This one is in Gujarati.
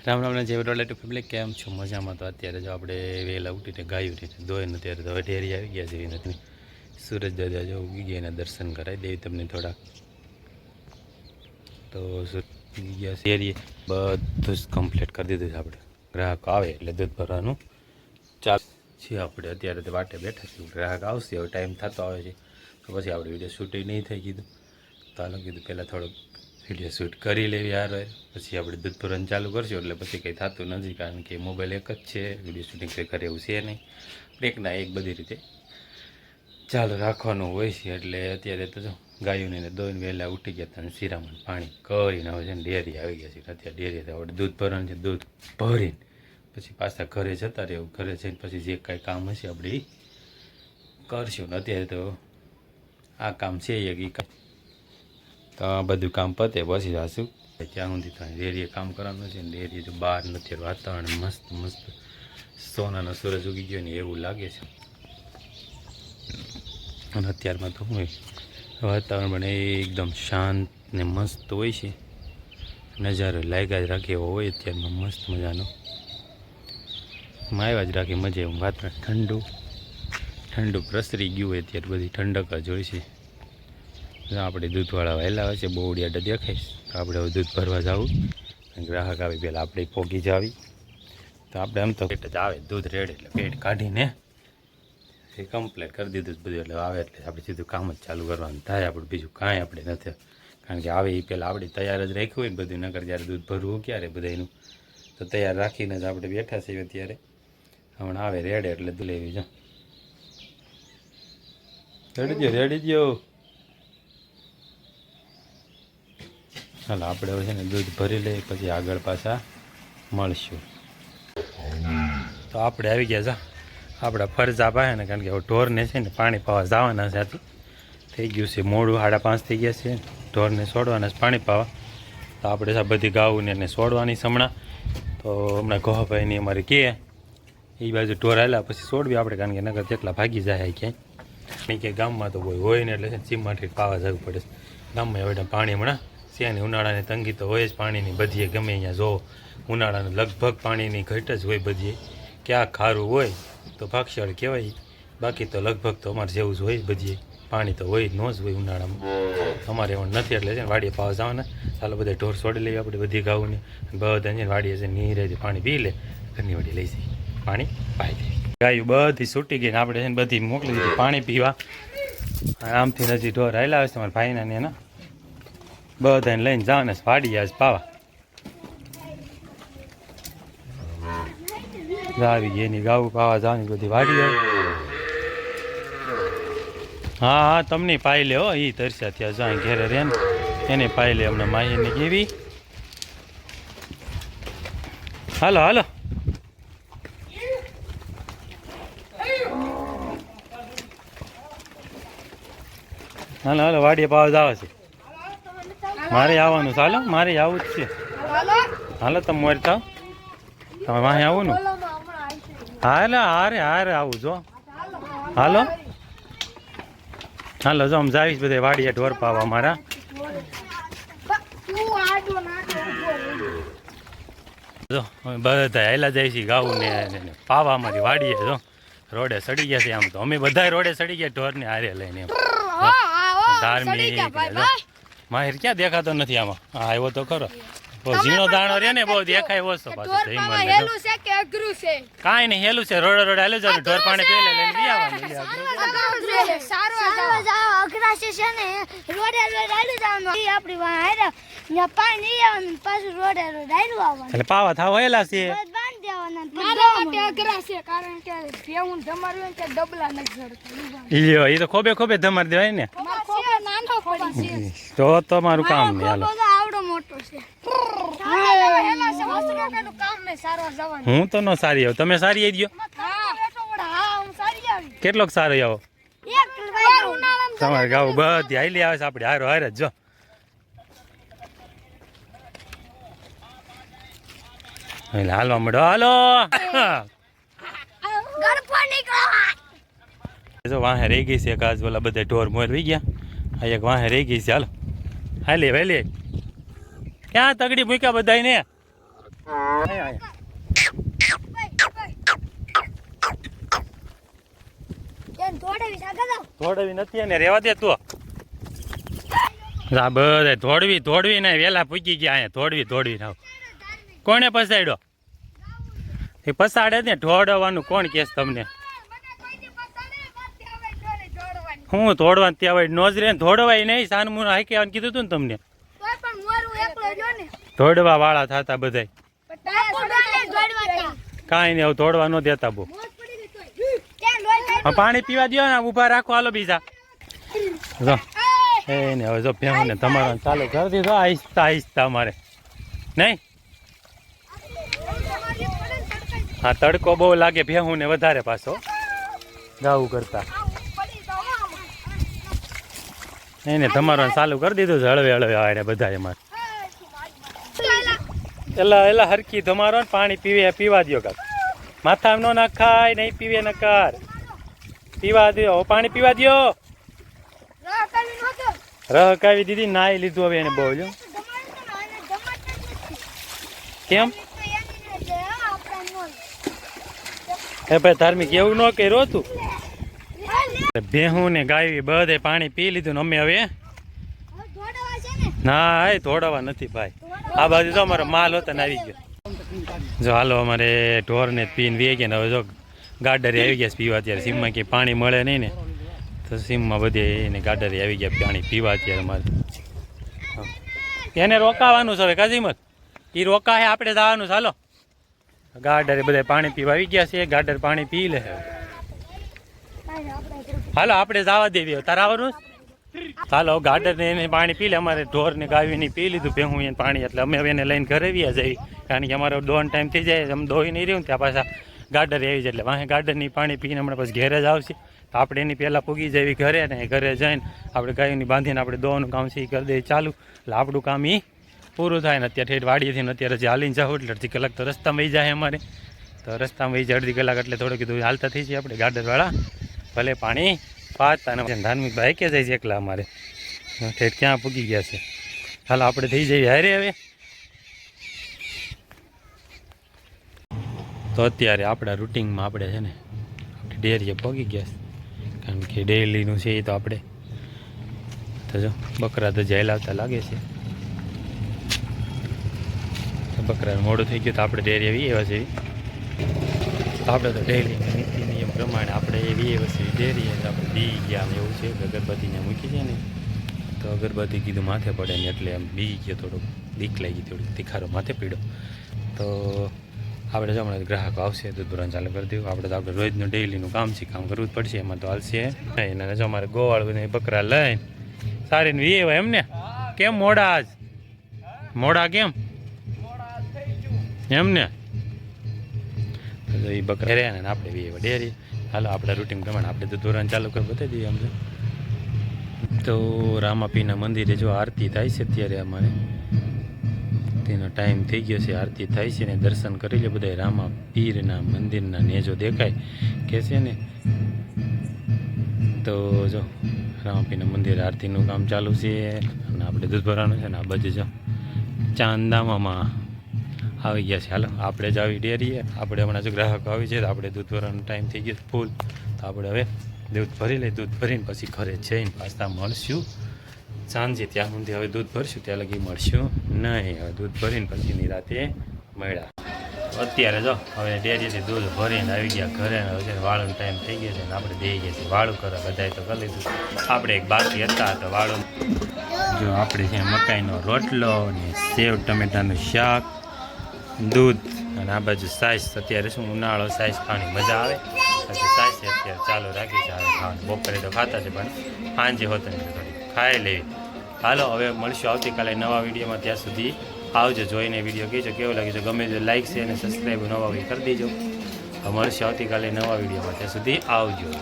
રામ રામ જય રોલેટ ફેમિલી કેમ છો મજામાં? તો અત્યારે જો આપણે વહેલા ઉઠીને ગાયું છે દોઈને અત્યારે તો ઢેરી આવી ગયા છે નથી સૂરજ દાદા જો ઉગી ગયા એના દર્શન કરાવી દેવી તમને થોડાક. તો ગયા શેરીએ બધું જ કમ્પ્લીટ કરી દીધું છે આપણે. ગ્રાહક આવે એટલે દૂધ ભરવાનું ચાલુ છે આપણે. અત્યારે તો વાટે બેઠા છીએ, ગ્રાહક આવશે હવે ટાઈમ થતો આવે છે તો પછી આપણે વિડીયો શૂટિંગ નહીં થઈ કીધું તો હાલો કીધું પહેલાં થોડોક વિડીયો શૂટ કરી લેવી યાર પછી આપણે દૂધ ભરવાનું ચાલુ કરશું એટલે પછી કંઈ થતું નથી કારણ કે મોબાઈલ એક જ છે, વિડીયો શૂટિંગ કંઈ કરે એવું છે નહીં. એકના એક બધી રીતે ચાલુ રાખવાનું હોય છે. એટલે અત્યારે તો જો ગાયોને દોઈને વહેલા ઉઠી ગયા હતા અને શિરામણ પાણી કરીને હવે છે ને ડેરી આવી ગયા છે. અત્યારે ડેરી આપણે દૂધ ભરવાનું છે, દૂધ ભરીને પછી પાછા ઘરે જતા રહેવું. ઘરે જઈને પછી જે કાંઈ કામ હશે આપણે એ કરશું. અત્યારે તો આ કામ છે એક તો આ બધું કામ પતે પછી જાશું ત્યાં સુધી થાય. ડેરીએ કામ કરવાનું છે ને ડેરી તો બહાર નથી વાતાવરણ મસ્ત મસ્ત સોનાનો સૂરજ ઉગી ગયો ને એવું લાગે છે. અને અત્યારમાં તો હું વાતાવરણ પણ એકદમ શાંત ને મસ્ત હોય છે, નજારો લાગ્યા જ રાખે એવો હોય. અત્યારમાં મસ્ત મજાનો આવ્યા જ રાખે મજા એવું. વાતાવરણ ઠંડુ ઠંડુ પ્રસરી ગયું હોય અત્યારે બધી ઠંડક જ હોય છે. આપણે દૂધવાળા વહેલા હોય છે બોડિયાટા દેખાઈશ તો આપણે હવે દૂધ ભરવા જવું. ગ્રાહક આવી પહેલાં આપણે પોગી જ આવી તો આપણે આમ તો પેટ જ આવે દૂધ રેડે એટલે પેટ કાઢીને એ કમ્પ્લીટ કરી દીધું બધું. એટલે આવે એટલે આપણે સીધું કામ જ ચાલુ કરવાનું થાય. આપણે બીજું કાંઈ આપણે નથી કારણ કે આવે એ પહેલાં આપણે તૈયાર જ રાખ્યું હોય ને બધું. નકર જ્યારે દૂધ ભરવું ક્યારે બધાનું તો તૈયાર રાખીને જ આપણે બેઠા છીએ અત્યારે. હમણાં આવે રેડે એટલે દૂધ લેવી જો રેડી દો. હાલ આપણે હવે છે ને દૂધ ભરી લઈએ પછી આગળ પાછા મળશું. તો આપણે આવી ગયા જા આપણા ફરજા પાસે ને કારણ કે હવે ઢોરને છે ને પાણી પાવા જવાના સાથે થઈ ગયું છે મોડું 5:30 થઈ ગયા છે. ઢોરને છોડવાના છે પાણી પાવા તો આપણે બધી ગાઉને એને છોડવાની હમણાં. તો હમણાં ગોહાભાઈની અમારે કહે એ બાજુ ઢોર હાલ્યા પછી છોડવી આપણે કારણ કે નગર જેટલા ભાગી જાય ક્યાંય નહીં કે ગામમાં તો કોઈ હોય ને એટલે છે ને ચીમમાંથી પાવા જવું પડે. ગામમાં હવે પાણી હમણાં શેની ઉનાળાની તંગી તો હોય જ પાણીની બધીએ. ગમે અહીંયા જો ઉનાળાનું લગભગ પાણીની ઘટ જ હોય બધીએ. ક્યાં ખારું હોય તો ભાગશાળ કહેવાય, બાકી તો લગભગ તો અમારે જેવું જ હોય બધીએ. પાણી તો હોય ન જ હોય ઉનાળામાં. અમારે એવું નથી એટલે છે ને વાડીએ પાવા જવાના. ચાલો બધા ઢોર છોડી લઈએ આપણે બધી ગાઉને બધા છે વાડીએ છે નીરેથી પાણી પી લે ઘરની વાડી લઈ જઈએ પાણી પાઈ દઈએ. ગાયું બધી છૂટી ગઈ ને આપણે છે ને બધી મોકલી દીધી પાણી પીવા. આમથી નજી ઢોર હાલ્યા આવે છે તમારા ભાઈના ને એના બધાને લઈને જવાને વાડીએ આજ પાવા. આવી ગઈ એની ગાવું પાવા જવાની બધી વાડી હોય. હા હા તમને પાઈ લે હો એ તરસ્યા ત્યાં જાય ઘેરે રે ને એને પાઈ લે અમને માહીને કેવી. હાલો હાલો હાલો હાલો વાડીએ પાવા જવા છે. મારે આવવાનું ચાલો મારે આવું જ છે. હાલો તમે મોર થાવ તમે વાહે આવું ને હાલે હારે હારે આવું જો. હાલો હાલો જો આમ જાવીશ બધે વાડીએ ઢોર પાવા મારા. જો બધા હાલા જાય છે ગાઉં ને પાવા અમારી વાડીએ જો રોડે સડી ગયા છે. આમ તો અમે બધા રોડે સડી ગયા ઢોર ને હારે લઈને એમ ધાર્મિક માહિર ક્યાં દેખાતો નથી આમાં. હા આવ્યો તો ખરો ઝીણો દાણો રે ને બહુ દેખાય ઓછો પાછું કાંઈ નહીં હેલું છે. રોડે રોડે હાલે જાવ ઢોર પાણી પી લે લઈને બી આવવાનું. એટલે પાવા થાવ હેલા છે એ તો ખોબે ખોબે ધમાર દેવાય ને તો તમારું કામ નહીં. હાલો હું તો ન સારી આવું તમે સારી આવી ગયો. કેટલોક સારો આવો તમારે ગાવું બધી હાલી આવે છે આપણે હારો હારે જ જો. હાલવા મળો હાલો જો વાહે રહી ગઈ છે. કાજ ઓલા બધા ઢોર મોર રહી ગયા આ એક વાહે રહી ગઈ છે. હાલો હાલે વહેલી ક્યાં તગડી મૂક્યા બધાને થોડવી નથી ને રેવા દે તું આ બધે થોડવી ને વેલા પૂકી ગયા અહીંયા થોડવી ના કોને પસાડ્યો એ પસાડે ને ઢોળવાનું કોણ કેસ તમને હું થોડવાનું ત્યાં હોય નોજ રે થોડવાય નહીં સાનમુન હાઈ કીધું તું ને તમને થોડવા વાળા થતા બધાય કાંઈ નહીં હવે થોડવા ન દેતા બહુ પાણી પીવા દો ને ઉભા રાખો હાલો બીજા એને હવે જો ભેહું ને તમારો ચાલુ કરી દીધો આહિસ્તા અમારે નહીં હા તડકો બહુ લાગે ભેહું ને વધારે પાછો ગાવું કરતા એને તમારો ચાલુ કરી દીધું છે હળવે આવે બધા એમાં એલા હરકી તમારો પાણી પીવા દો કાક માથા નો નાખાય નહીં પીવે નકાર પીવા દો પાણી પીવા દો રહ કાવી દીધી નાઈ લીધું હવે એને બહુ જો કેમ એ ભાઈ ધાર્મિક એવું ન કર્યો તું ભેહું ને ગાય બધે પાણી પી લીધું ને અમે હવે ના એ થોડવા નથી ભાઈ આ બાજુ તો અમારો માલ હોતા ને આવી ગયો જો હાલો અમારે ઢોર ને પીને વી ગયા ને હવે જો ગાડરે આવી ગયા પીવા અત્યારે સીમમાં ક્યાંય પાણી મળે નહીં ને તો સીમમાં બધે એને ગાડરે આવી ગયા પાણી પીવા અત્યારે અમારે એને રોકાવાનું છે હવે કાજીમત એ રોકા હે આપણે જવાનું ચાલો ગાડરે બધા પાણી પીવા આવી ગયા છે ગાડર પાણી પી લે હાલો આપણે જવા દેવી તારે આવવાનું ચાલો ગાડર ને એને પાણી પી લે અમારે ઢોર ને ગાવીને પી લીધું ભેહું એને પાણી એટલે અમે હવે એને લઈને ઘરે વ્યા જઈએ કારણ કે અમારો દોન ટાઈમ થઈ જાય અમે દોઈ નહીં રહ્યું ત્યાં પાછા ગાડર આવી જાય એટલે વાંહે ગાડરની પાણી પીને હમણાં પછી ઘેરે જ આવશે તો આપણે એની પહેલાં પૂગી જવી ઘરે ને ઘરે જઈને આપણે ગાયોની બાંધીને આપણે દોવાનું કામ છે એ કરી દઈએ ચાલુ એટલે આપણું કામ એ પૂરું થાય ને અત્યારે ઠેઠ વાડીએથી ને અત્યારે જે હાલીને જાવ એટલે અડધી કલાક તો રસ્તામાં વહી જાય અમારે તો રસ્તામાં વહી જાય અડધી કલાક એટલે થોડું કીધું હાલતા થઈ જાય આપણે ગાડરવાળા ભલે પાણી પાતા ને ધાર્મિક ભાઈ કે જાય છે એકલા અમારે ઠેઠ ક્યાં પૂગી ગયા છે હાલ આપણે થઈ જઈએ હારે હવે તો અત્યારે આપણા રૂટિનમાં આપણે છે ને આપણે ડેરીએ પગી ગયા છે કારણ કે ડેલીનું છે એ તો આપણે તો જો બકરા તો જાય લાવતા લાગે છે બકરા મોડું થઈ ગયું તો આપણે ડેરી એવી એવા છે આપણે તો ડેલી નીતિ નિયમ પ્રમાણે આપણે એવી એવા છે ડેરી આપણે બી ગયા એવું છે અગરબત્તીને મૂકી છે ને તો અગરબત્તી કીધું માથે પડે ને એટલે એમ બી ગયો થોડુંક બીક લાગી થોડીક તીખારો માથે પીડ્યો તો આપણે જો હમણાં ગ્રાહકો આવશે દૂધ ભરવાનું ચાલુ કરી દઉં આપણે તો આપણે રોજનું ડેલીનું કામ છે કામ કરવું જ પડશે એમાં તો હાલશે નહીં અને જો અમારે ગોવાળ બધા બકરા લઈને સારીને વી એવા એમને કેમ મોડા આજ મોડા કેમ એમને તો એ બકરા રહ્યા ને આપણે વી એવા ડેરી હાલો આપણા રૂટીન પ્રમાણે આપણે દૂધ ભરવાનું ચાલુ કરી બતાવી દઈએ અમને તો રામાપીના મંદિરે જો આરતી થાય છે અત્યારે અમારે તેનો ટાઈમ થઈ ગયો છે આરતી થાય છે ને દર્શન કરી લે બધા રામા પીરના મંદિરના નેજો દેખાય કે છે ને તો જો રામાપીરના મંદિર આરતીનું કામ ચાલુ છે અને આપણે દૂધ ભરવાનું છે ને આ બાજુ જો ચાંદામામાં આવી ગયા છે હાલો આપણે જ આવી ડેરીએ આપણે હમણાં જો ગ્રાહકો આવી છે તો આપણે દૂધ ભરવાનો ટાઈમ થઈ ગયો ફૂલ તો આપણે હવે દૂધ ભરી લઈ દૂધ ભરીને પછી ઘરે જઈને પાછા મળશું સાંજે ત્યાં સુધી હવે દૂધ ભરશું ત્યાં લગી મળશું નહીં હવે દૂધ ભરીને પછીની રાતે મળ્યા અત્યારે જો હવે ડેરીથી દૂધ ભરીને આવી ગયા ઘરે હવે વાળુનો ટાઈમ થઈ ગયો છે ને આપણે દઈ ગયા છીએ વાળું કરવા બધાએ તો કરી લીધું આપણે એક બાકી હતા તો વાળું જો આપણે છે મકાઈનો રોટલો ને સેવ ટમેટાનું શાક દૂધ અને આ બાજુ સાઈઝ અત્યારે શું ઉનાળો સાઈઝ ખાવાની મજા આવે પછી સાઈઝ અત્યારે ચાલુ રાખી છે હવે ખાવાનું બપોરે તો ખાતા છે પણ સાંજે હોતા ને થોડી ખાઈ લેવી હાલો હવે મળશું આવતીકાલે નવા વિડીયોમાં ત્યાં સુધી આવજો જોઈને વિડીયો કહેજો કેવો લાગે છે ગમે તે લાઈક છે અને સબસ્ક્રાઈબ નવા કરી દેજો મળશું આવતીકાલે નવા વિડીયોમાં ત્યાં સુધી આવજો